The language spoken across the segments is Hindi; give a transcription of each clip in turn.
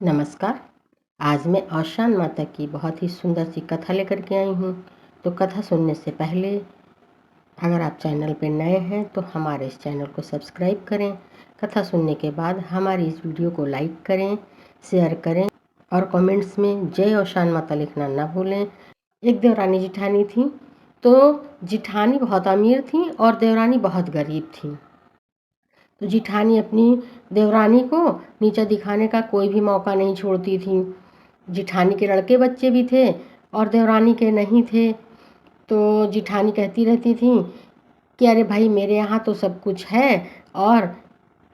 नमस्कार। आज मैं औशान माता की बहुत ही सुंदर सी कथा लेकर के आई हूँ। तो कथा सुनने से पहले अगर आप चैनल पर नए हैं तो हमारे इस चैनल को सब्सक्राइब करें। कथा सुनने के बाद हमारी इस वीडियो को लाइक करें, शेयर करें और कमेंट्स में जय औशान माता लिखना ना भूलें। एक देवरानी जिठानी थी। तो जिठानी बहुत अमीर थी और देवरानी बहुत गरीब थी। तो जिठानी अपनी देवरानी को नीचा दिखाने का कोई भी मौका नहीं छोड़ती थी। जिठानी के लड़के बच्चे भी थे और देवरानी के नहीं थे। तो जिठानी कहती रहती थी कि अरे भाई, मेरे यहाँ तो सब कुछ है और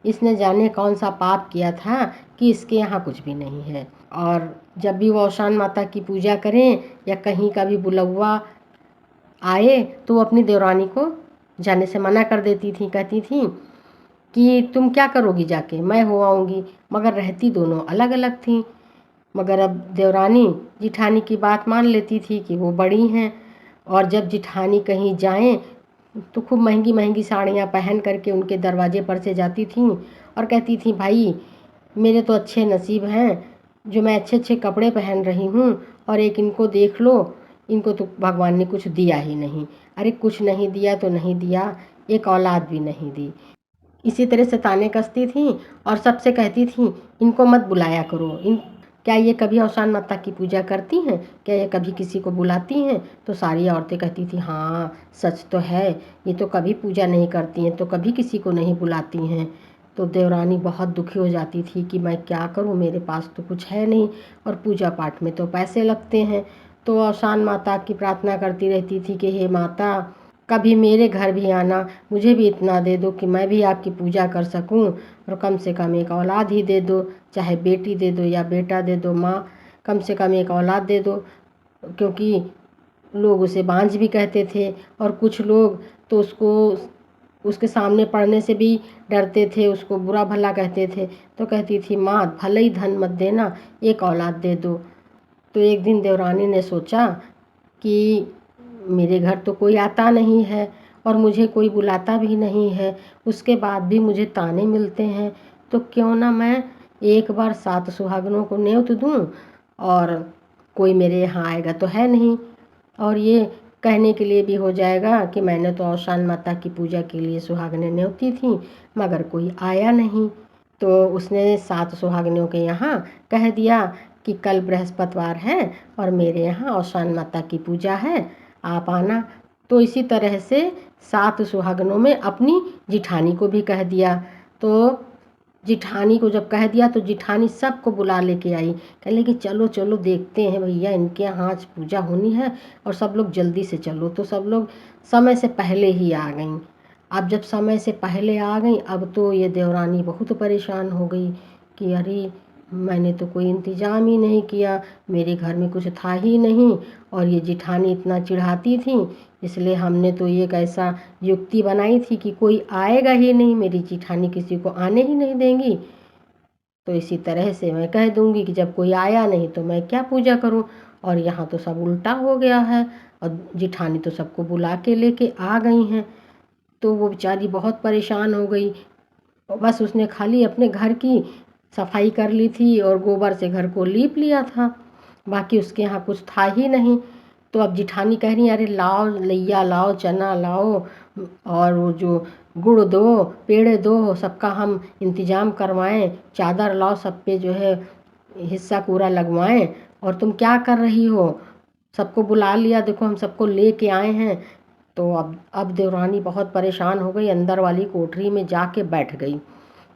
इसने जाने कौन सा पाप किया था कि इसके यहाँ कुछ भी नहीं है। और जब भी वो औशान माता की पूजा करें या कहीं का भी बुलौआ आए तो वो अपनी देवरानी को जाने से मना कर देती थी। कहती थी कि तुम क्या करोगी जाके, मैं हो आऊँगी। मगर रहती दोनों अलग अलग थीं। मगर अब देवरानी जिठानी की बात मान लेती थी कि वो बड़ी हैं। और जब जिठानी कहीं जाएं तो खूब महंगी महंगी साड़ियाँ पहन करके उनके दरवाजे पर से जाती थीं और कहती थी, भाई मेरे तो अच्छे नसीब हैं जो मैं अच्छे अच्छे कपड़े पहन रही हूँ और एक इनको देख लो, इनको तो भगवान ने कुछ दिया ही नहीं। अरे कुछ नहीं दिया तो नहीं दिया, एक औलाद भी नहीं दी। इसी तरह से ताने कसती थी और सबसे कहती थी, इनको मत बुलाया करो। इन क्या ये कभी औशान माता की पूजा करती हैं? क्या ये कभी किसी को बुलाती हैं? तो सारी औरतें कहती थी, हाँ सच तो है, ये तो कभी पूजा नहीं करती हैं, तो कभी किसी को नहीं बुलाती हैं। तो देवरानी बहुत दुखी हो जाती थी कि मैं क्या करूं, मेरे पास तो कुछ है नहीं और पूजा पाठ में तो पैसे लगते हैं। तो औशान माता की प्रार्थना करती रहती थी कि हे माता, कभी मेरे घर भी आना, मुझे भी इतना दे दो कि मैं भी आपकी पूजा कर सकूं और कम से कम एक औलाद ही दे दो, चाहे बेटी दे दो या बेटा दे दो, माँ कम से कम एक औलाद दे दो। क्योंकि लोग उसे बांझ भी कहते थे और कुछ लोग तो उसके सामने पढ़ने से भी डरते थे, उसको बुरा भला कहते थे। तो कहती थी, माँ भले ही धन मत देना, एक औलाद दे दो। तो एक दिन देवरानी ने सोचा कि मेरे घर तो कोई आता नहीं है और मुझे कोई बुलाता भी नहीं है, उसके बाद भी मुझे ताने मिलते हैं, तो क्यों ना मैं एक बार 7 सुहागनों को न्योत दूं और कोई मेरे यहाँ आएगा तो है नहीं, और ये कहने के लिए भी हो जाएगा कि मैंने तो औशान माता की पूजा के लिए सुहागनें न्योती थी मगर कोई आया नहीं। तो उसने 7 सुहागनों के यहाँ कह दिया कि कल बृहस्पतिवार है और मेरे यहाँ औशान माता की पूजा है, आप आना। तो इसी तरह से 7 सुहागनों में अपनी जिठानी को भी कह दिया। तो जिठानी को जब कह दिया तो जिठानी सबको बुला लेके आई। कह लगी, चलो चलो देखते हैं भैया, इनके यहाँ आज पूजा होनी है और सब लोग जल्दी से चलो। तो सब लोग समय से पहले ही आ गईं। अब जब समय से पहले आ गई, अब तो ये देवरानी बहुत परेशान हो गई कि अरे मैंने तो कोई इंतज़ाम ही नहीं किया, मेरे घर में कुछ था ही नहीं और ये जिठानी इतना चिढ़ाती थी, इसलिए हमने तो एक ऐसा युक्ति बनाई थी कि कोई आएगा ही नहीं, मेरी जिठानी किसी को आने ही नहीं देंगी। तो इसी तरह से मैं कह दूंगी कि जब कोई आया नहीं तो मैं क्या पूजा करूं। और यहाँ तो सब उल्टा हो गया है और जिठानी तो सबको बुला के लेके आ गई हैं। तो वो बेचारी बहुत परेशान हो गई। बस उसने खाली अपने घर की सफाई कर ली थी और गोबर से घर को लीप लिया था, बाकी उसके यहाँ कुछ था ही नहीं। तो अब जिठानी कह रही, अरे लाओ लैया लाओ, चना लाओ और वो जो गुड़ दो, पेड़े दो, सबका हम इंतज़ाम करवाएं, चादर लाओ, सब पे जो है हिस्सा पूरा लगवाएं। और तुम क्या कर रही हो, सबको बुला लिया, देखो हम सबको ले के आए हैं। तो अब देवरानी बहुत परेशान हो गई, अंदर वाली कोठरी में जाके बैठ गई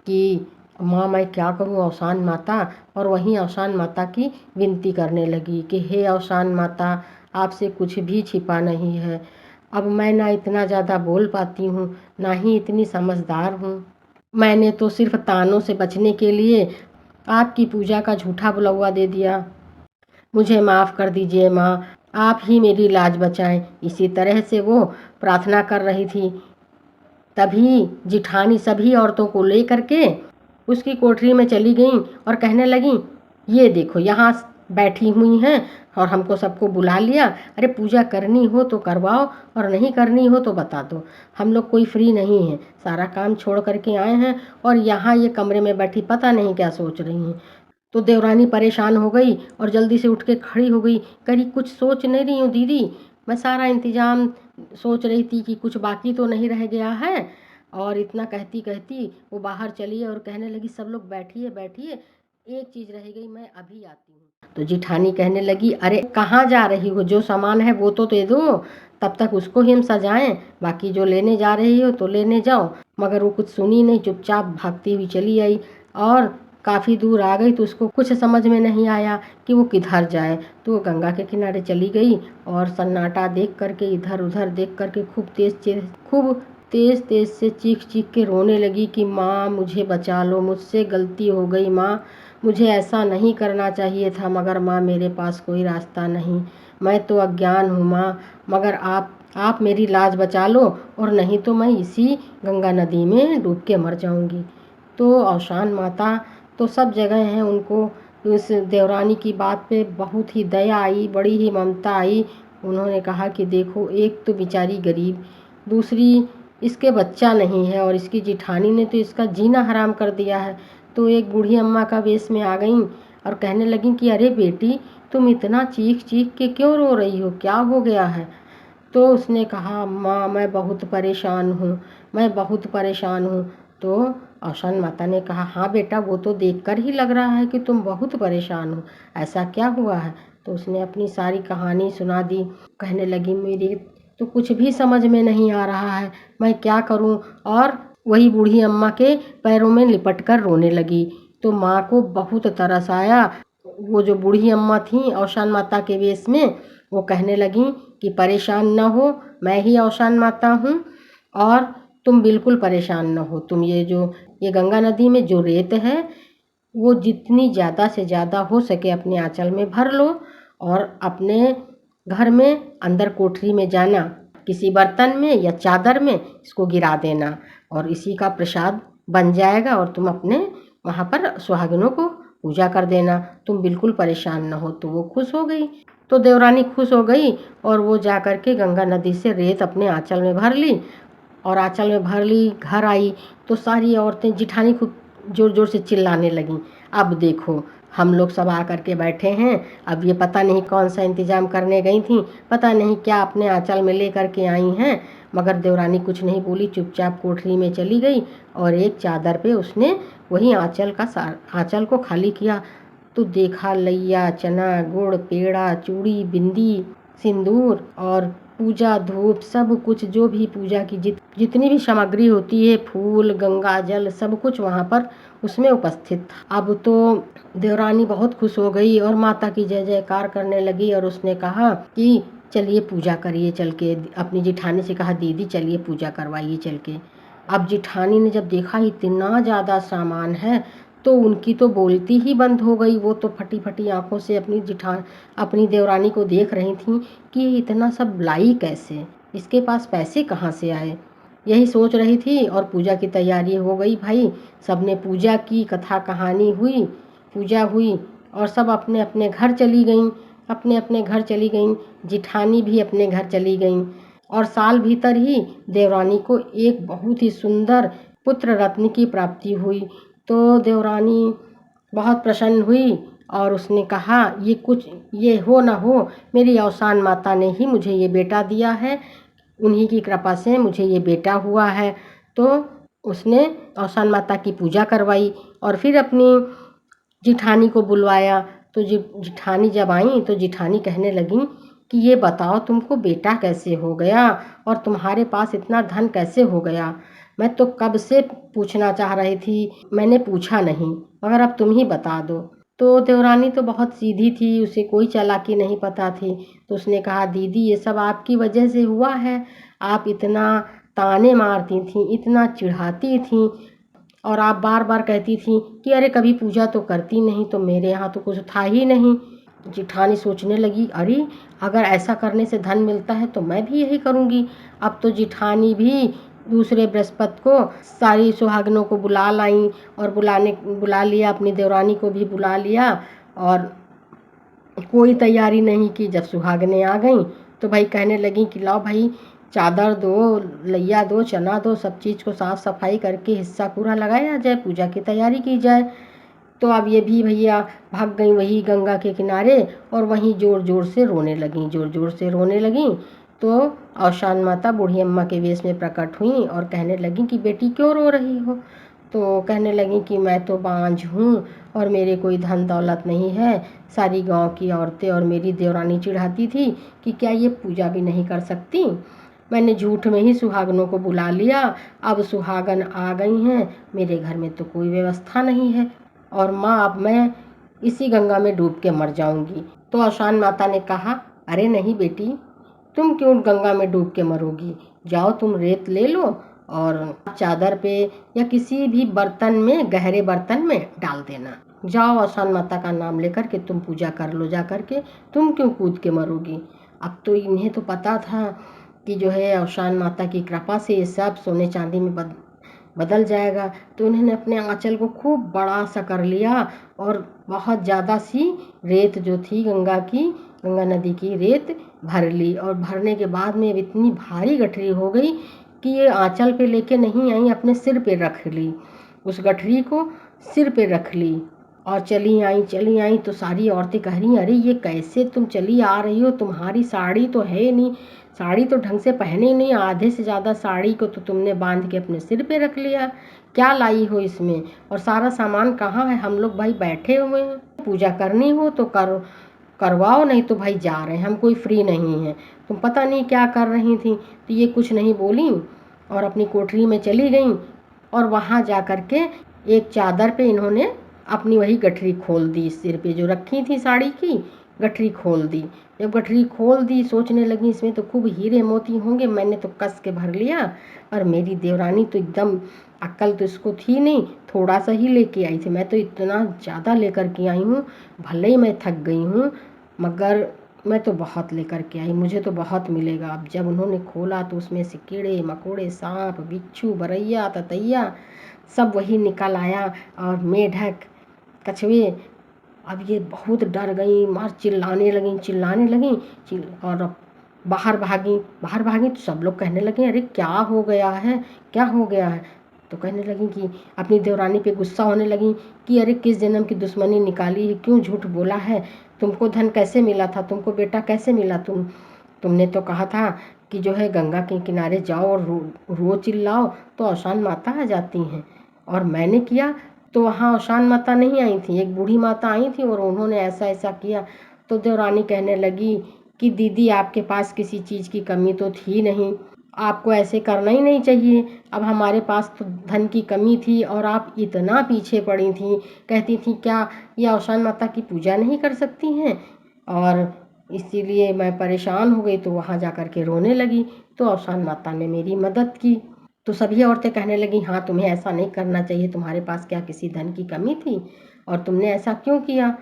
कि माँ मैं क्या करूँ औशान माता। और वहीं औशान माता की विनती करने लगी कि हे औशान माता, आपसे कुछ भी छिपा नहीं है। अब मैं ना इतना ज़्यादा बोल पाती हूँ, ना ही इतनी समझदार हूँ। मैंने तो सिर्फ तानों से बचने के लिए आपकी पूजा का झूठा बुलौआ दे दिया। मुझे माफ़ कर दीजिए माँ, आप ही मेरी लाज बचाएं। इसी तरह से वो प्रार्थना कर रही थी। तभी जिठानी सभी औरतों को ले करके उसकी कोठरी में चली गईं और कहने लगीं, ये देखो यहाँ बैठी हुई हैं और हमको सबको बुला लिया। अरे पूजा करनी हो तो करवाओ और नहीं करनी हो तो बता दो, हम लोग कोई फ्री नहीं हैं, सारा काम छोड़ करके आए हैं और यहाँ ये कमरे में बैठी पता नहीं क्या सोच रही हैं। तो देवरानी परेशान हो गई और जल्दी से उठ के खड़ी हो गई। करी कुछ सोच नहीं रही हूँ दीदी, मैं सारा इंतजाम सोच रही थी कि कुछ बाकी तो नहीं रह गया है। और इतना कहती कहती वो बाहर चली और कहने लगी सब लोग बैठिए बैठिए, एक चीज़ रह गई, मैं अभी आती हूँ। तो जिठानी कहने लगी अरे कहाँ जा रही हो, जो सामान है वो तो दे दो, तब तक उसको ही हम सजाएं, बाकी जो लेने जा रही हो तो लेने जाओ। मगर वो कुछ सुनी नहीं, चुपचाप भागती हुई चली आई और काफ़ी दूर आ गई तो उसको कुछ समझ में नहीं आया कि वो किधर जाए। तो वो गंगा के किनारे चली गई और सन्नाटा देख करके, इधर उधर देख करके खूब तेज़ तेज़ से चीख चीख के रोने लगी कि माँ मुझे बचा लो, मुझसे गलती हो गई माँ, मुझे ऐसा नहीं करना चाहिए था, मगर माँ मेरे पास कोई रास्ता नहीं, मैं तो अज्ञान हूँ माँ, मगर आप मेरी लाज बचा लो और नहीं तो मैं इसी गंगा नदी में डूब के मर जाऊंगी। तो औशान माता तो सब जगह हैं, उनको उस देवरानी की बात पे बहुत ही दया आई, बड़ी ही ममता आई। उन्होंने कहा कि देखो एक तो बेचारी गरीब, दूसरी इसके बच्चा नहीं है और इसकी जिठानी ने तो इसका जीना हराम कर दिया है। तो एक बूढ़ी अम्मा का वेश में आ गई और कहने लगी कि अरे बेटी तुम इतना चीख चीख के क्यों रो रही हो, क्या हो गया है। तो उसने कहा माँ मैं बहुत परेशान हूँ, मैं बहुत परेशान हूँ। तो औशान माता ने कहा हाँ बेटा वो तो देखकर ही लग रहा है कि तुम बहुत परेशान हो, ऐसा क्या हुआ है। तो उसने अपनी सारी कहानी सुना दी। कहने लगी मेरी तो कुछ भी समझ में नहीं आ रहा है, मैं क्या करूँ। और वही बूढ़ी अम्मा के पैरों में लिपट कर रोने लगी। तो माँ को बहुत तरस आया। वो जो बूढ़ी अम्मा थी औशान माता के वेश में, वो कहने लगी कि परेशान न हो, मैं ही औशान माता हूँ और तुम बिल्कुल परेशान न हो। तुम ये गंगा नदी में जो रेत है वो जितनी ज़्यादा से ज़्यादा हो सके अपने आंचल में भर लो और अपने घर में अंदर कोठरी में जाना, किसी बर्तन में या चादर में इसको गिरा देना और इसी का प्रसाद बन जाएगा और तुम अपने वहाँ पर सुहागिनों को पूजा कर देना, तुम बिल्कुल परेशान न हो। तो वो खुश हो गई। तो देवरानी खुश हो गई और वो जा कर के गंगा नदी से रेत अपने आंचल में भर ली और आंचल में भर ली, घर आई तो सारी औरतें जिठानी खूब ज़ोर ज़ोर से चिल्लाने लगीं, अब देखो हम लोग सब आ कर के बैठे हैं, अब ये पता नहीं कौन सा इंतज़ाम करने गई थी, पता नहीं क्या अपने आंचल में ले कर के आई हैं। मगर देवरानी कुछ नहीं बोली, चुपचाप कोठरी में चली गई और एक चादर पे उसने वही आंचल को खाली किया। तो देखा लैया चना गुड़ पेड़ा चूड़ी बिंदी सिंदूर और पूजा धूप सब कुछ, जो भी पूजा की जितनी भी सामग्री होती है, फूल गंगा जल सब कुछ वहाँ पर उसमें उपस्थित था। अब तो देवरानी बहुत खुश हो गई और माता की जय जयकार करने लगी और उसने कहा कि चलिए पूजा करिए चल के। अपनी जिठानी से कहा दीदी चलिए पूजा करवाइए चल के। अब जिठानी ने जब देखा इतना ज़्यादा सामान है तो उनकी तो बोलती ही बंद हो गई। वो तो फटी फटी आंखों से अपनी देवरानी को देख रही थी कि ये इतना सब लाई कैसे, इसके पास पैसे कहाँ से आए, यही सोच रही थी। और पूजा की तैयारी हो गई भाई, सबने पूजा की, कथा कहानी हुई, पूजा हुई और सब अपने अपने घर चली गईं, अपने अपने घर चली गईं। जिठानी भी अपने घर चली गईं और साल भीतर ही देवरानी को एक बहुत ही सुंदर पुत्र रत्न की प्राप्ति हुई। तो देवरानी बहुत प्रसन्न हुई और उसने कहा ये हो ना हो, मेरी औसान माता ने ही मुझे ये बेटा दिया है, उन्हीं की कृपा से मुझे ये बेटा हुआ है। तो उसने औसान माता की पूजा करवाई और फिर अपनी जिठानी को बुलवाया। तो जिठानी जब आई तो जिठानी कहने लगी कि ये बताओ तुमको बेटा कैसे हो गया और तुम्हारे पास इतना धन कैसे हो गया, मैं तो कब से पूछना चाह रही थी, मैंने पूछा नहीं, मगर अब तुम ही बता दो। तो देवरानी तो बहुत सीधी थी, उसे कोई चालाकी नहीं पता थी। तो उसने कहा दीदी ये सब आपकी वजह से हुआ है, आप इतना ताने मारती थीं, इतना चिढ़ाती थीं और आप बार बार कहती थी कि अरे कभी पूजा तो करती नहीं, तो मेरे यहाँ तो कुछ था ही नहीं। जिठानी सोचने लगी अरे अगर ऐसा करने से धन मिलता है तो मैं भी यही करूँगी। अब तो जिठानी भी दूसरे बृहस्पति को सारी सुहागनों को बुला लाई और बुला लिया, अपनी देवरानी को भी बुला लिया और कोई तैयारी नहीं की। जब सुहागनें आ गईं तो भाई कहने लगी कि लाओ भाई चादर दो, लैया दो, चना दो, सब चीज़ को साफ़ सफाई करके हिस्सा पूरा लगाया जाए, पूजा की तैयारी की जाए। तो अब ये भी भैया भाग गई वही गंगा के किनारे और वहीं ज़ोर ज़ोर से रोने लगीं, ज़ोर ज़ोर से रोने लगीं। तो औशान माता बूढ़ी अम्मा के वेश में प्रकट हुई और कहने लगी कि बेटी क्यों रो रही हो। तो कहने लगी कि मैं तो बांझ हूँ और मेरे कोई धन दौलत नहीं है। सारी गांव की औरतें और मेरी देवरानी चिढ़ाती थी कि क्या ये पूजा भी नहीं कर सकती। मैंने झूठ में ही सुहागनों को बुला लिया। अब सुहागन आ गई हैं, मेरे घर में तो कोई व्यवस्था नहीं है और माँ अब मैं इसी गंगा में डूब के मर जाऊंगी। तो औशान माता ने कहा, अरे नहीं बेटी, तुम क्यों गंगा में डूब के मरोगी। जाओ तुम रेत ले लो और चादर पे या किसी भी बर्तन में, गहरे बर्तन में डाल देना। जाओ औशान माता का नाम लेकर के तुम पूजा कर लो जा करके, तुम क्यों कूद के मरोगी। अब तो इन्हें तो पता था कि जो है औशान माता की कृपा से ये सब सोने चांदी में बदल जाएगा। तो उन्होंने अपने आंचल को खूब बड़ा सा कर लिया और बहुत ज़्यादा सी रेत जो थी गंगा नदी की रेत भर ली और भरने के बाद में इतनी भारी गठरी हो गई कि ये आंचल पे लेके नहीं आई, अपने सिर पे रख ली। उस गठरी को सिर पे रख ली और चली आई तो सारी औरतें कह रही, अरे ये कैसे तुम चली आ रही हो, तुम्हारी साड़ी तो है नहीं, साड़ी तो ढंग से पहने ही नहीं, आधे से ज़्यादा साड़ी को तो तुमने बांध के अपने सिर पे रख लिया, क्या लाई हो इसमें, और सारा सामान कहाँ है, हम लोग भाई बैठे हुए हैं, पूजा करनी हो तो करवाओ, नहीं तो भाई जा रहे हैं, हम कोई फ्री नहीं है। तुम पता नहीं क्या कर रही थी। तो ये कुछ नहीं बोली और अपनी कोठरी में चली गई और वहाँ जा कर के एक चादर पे इन्होंने अपनी वही गठरी खोल दी, सिर पे जो रखी थी साड़ी की गठरी खोल दी। जब गठरी खोल दी सोचने लगी इसमें तो खूब हीरे मोती होंगे, मैंने तो कस के भर लिया। और मेरी देवरानी तो एकदम, अक्ल तो इसको थी नहीं, थोड़ा सा ही लेके आई थी, मैं तो इतना ज़्यादा लेकर के आई हूँ, भले ही मैं थक गई हूँ मगर मैं तो बहुत लेकर के आई, मुझे तो बहुत मिलेगा। अब जब उन्होंने खोला तो उसमें से कीड़े मकोड़े, सांप बिच्छू बरैया ततैया सब वही निकल आया और मेढक कछुए। अब ये बहुत डर गई, मार चिल्लाने लगी और बाहर भागी तो सब लोग कहने लगे, अरे क्या हो गया है, क्या हो गया है। तो कहने लगी कि अपनी देवरानी पे गुस्सा होने लगी कि अरे किस जन्म की दुश्मनी निकाली है, क्यों झूठ बोला है, तुमको धन कैसे मिला था, तुमको बेटा कैसे मिला, तुमने तो कहा था कि जो है गंगा के किनारे जाओ और रो चिल्लाओ तो औशान माता आ जाती हैं, और मैंने किया तो वहाँ औशान माता नहीं आई थी, एक बूढ़ी माता आई थी और उन्होंने ऐसा ऐसा किया। तो देवरानी कहने लगी कि दीदी आपके पास किसी चीज़ की कमी तो थी नहीं, आपको ऐसे करना ही नहीं चाहिए। अब हमारे पास तो धन की कमी थी और आप इतना पीछे पड़ी थी, कहती थी क्या ये औशान माता की पूजा नहीं कर सकती हैं, और इसीलिए मैं परेशान हो गई तो वहाँ जा कर के रोने लगी। तो औशान माता ने मेरी मदद की। तो सभी औरतें कहने लगी, हाँ तुम्हें ऐसा नहीं करना चाहिए, तुम्हारे पास क्या किसी धन की कमी थी और तुमने ऐसा क्यों किया।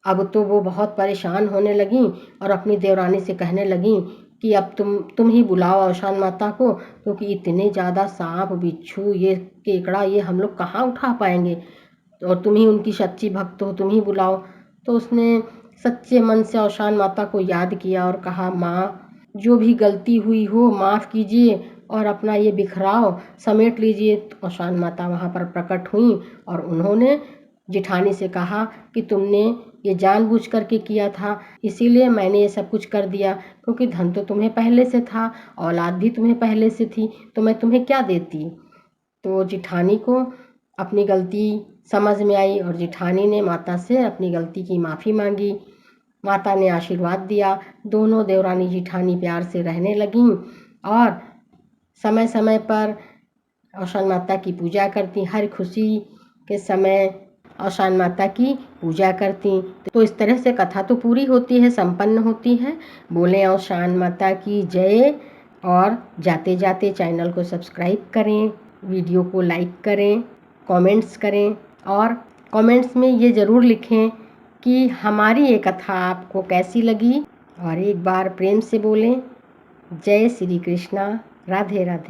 अब तो वो बहुत परेशान होने लगी और अपनी देवरानी से कहने लगी कि अब तुम ही बुलाओ औशान माता को, क्योंकि इतने ज़्यादा सांप बिच्छू ये केकड़ा ये हम लोग कहाँ उठा पाएंगे, और तुम ही उनकी सच्ची भक्त हो, तुम ही बुलाओ। तो उसने सच्चे मन से औशान माता को याद किया और कहा, माँ जो भी गलती हुई हो माफ़ कीजिए और अपना ये बिखराव समेट लीजिए। तो औशान माता वहाँ पर प्रकट हुई और उन्होंने जिठानी से कहा कि तुमने ये जानबूझ करके किया था, इसीलिए मैंने ये सब कुछ कर दिया, क्योंकि धन तो तुम्हें पहले से था, औलाद भी तुम्हें पहले से थी, तो मैं तुम्हें क्या देती। तो जिठानी को अपनी गलती समझ में आई और जिठानी ने माता से अपनी गलती की माफ़ी मांगी। माता ने आशीर्वाद दिया, दोनों देवरानी जिठानी प्यार से रहने लगीं और समय समय पर औशान माता की पूजा करती, हर खुशी के समय औशान माता की पूजा करती। तो इस तरह से कथा तो पूरी होती है, संपन्न होती है। बोले औशान माता की जय। और जाते जाते चैनल को सब्सक्राइब करें, वीडियो को लाइक करें, कमेंट्स करें और कमेंट्स में ये ज़रूर लिखें कि हमारी ये कथा आपको कैसी लगी, और एक बार प्रेम से बोलें, जय श्री कृष्णा, राधे राधे।